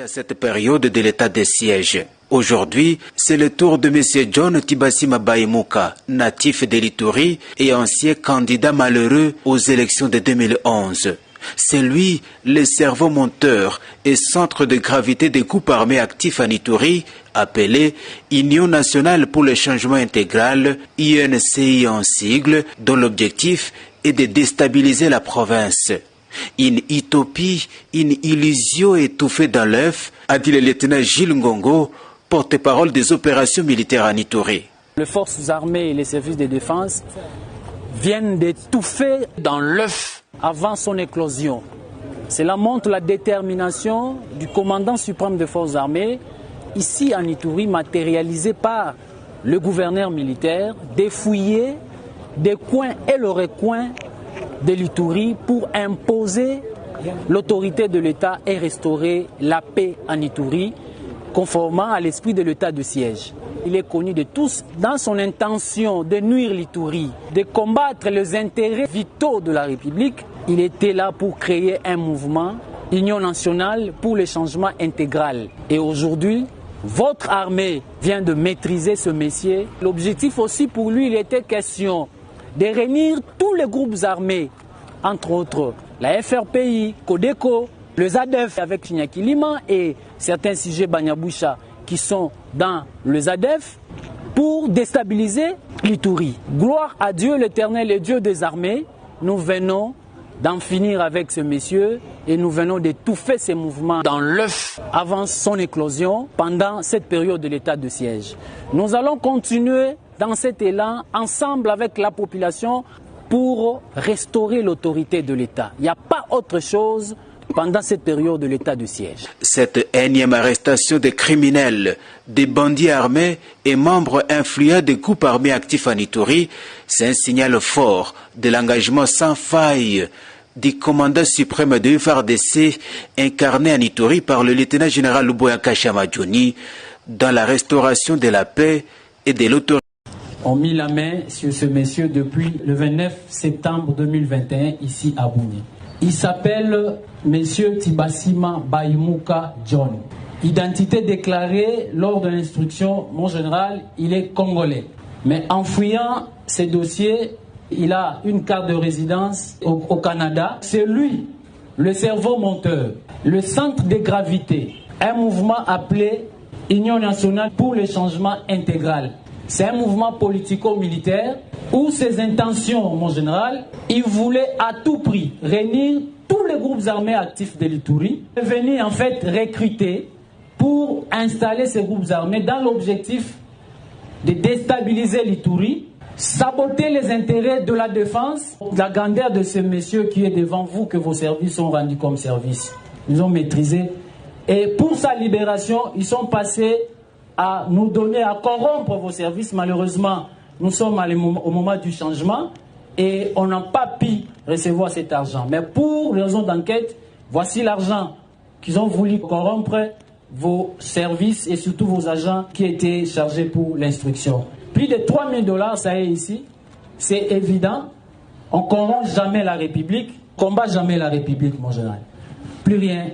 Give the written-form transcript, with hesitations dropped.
À cette période de l'état de siège. Aujourd'hui, c'est le tour de M. John Tibasima Bayimuka, natif de l'Ituri et ancien candidat malheureux aux élections de 2011. C'est lui, le cerveau monteur et centre de gravité des groupes armés actifs en Ituri, appelé Union nationale pour le changement intégral, UNCI en sigle, dont l'objectif est de déstabiliser la province. Une utopie, une illusion étouffée dans l'œuf, a dit le lieutenant Gilles Ngongo, porte-parole des opérations militaires en Ituri. Les forces armées et les services de défense viennent d'étouffer dans l'œuf avant son éclosion. Cela montre la détermination du commandant suprême des forces armées, ici en Ituri, matérialisée par le gouverneur militaire, de fouiller des coins et le recoin de l'Ituri pour imposer l'autorité de l'État et restaurer la paix en Ituri, conformément à l'esprit de l'état de siège. Il est connu de tous dans son intention de nuire l'Ituri, de combattre les intérêts vitaux de la République. Il était là pour créer un mouvement, Union nationale pour le changement intégral. Et aujourd'hui, votre armée vient de maîtriser ce métier. L'objectif aussi pour lui, il était question de réunir tous les groupes armés, entre autres la FRPI, Codeco, le ZADEF avec Chinyakilima et certains sujets Banyaboucha qui sont dans le ZADEF pour déstabiliser l'Ituri. Gloire à Dieu l'Éternel, le Dieu des armées, nous venons d'en finir avec ce monsieur et nous venons d'étouffer ces mouvements dans l'œuf avant son éclosion pendant cette période de l'état de siège. Nous allons continuer dans cet élan ensemble avec la population pour restaurer l'autorité de l'État. Il n'y a pas autre chose pendant cette période de l'état de siège. Cette énième arrestation des criminels, des bandits armés et membres influents des groupes armés actifs en Ituri, c'est un signal fort de l'engagement sans faille du commandant suprême de FARDC incarné en Ituri par le lieutenant-général Luboya Kashamadjouni dans la restauration de la paix et de l'autorité. On mis la main sur ce monsieur depuis le 29 septembre 2021 ici à Bouni. Il s'appelle monsieur Tibasima Bayimuka John. Identité déclarée lors de l'instruction, mon général, il est congolais. Mais en fouillant ses dossiers, il a une carte de résidence au Canada. C'est lui, le cerveau monteur, le centre de gravité, un mouvement appelé Union nationale pour le changement intégral. C'est un mouvement politico-militaire où ses intentions, mon général, il voulait à tout prix réunir tous les groupes armés actifs de l'Ituri, venir en fait recruter pour installer ces groupes armés dans l'objectif de déstabiliser l'Ituri, saboter les intérêts de la défense, la grandeur de ce monsieur qui est devant vous, que vos services ont rendu comme service. Ils ont maîtrisé. Et pour sa libération, ils sont passés à nous donner, à corrompre vos services. Malheureusement, nous sommes au moment du changement et on n'a pas pu recevoir cet argent. Mais pour raison d'enquête, voici l'argent qu'ils ont voulu corrompre vos services et surtout vos agents qui étaient chargés pour l'instruction. Plus de 3 000 $, ça est ici. C'est évident. On ne corrompt jamais la République, combat jamais la République, mon général. Plus rien.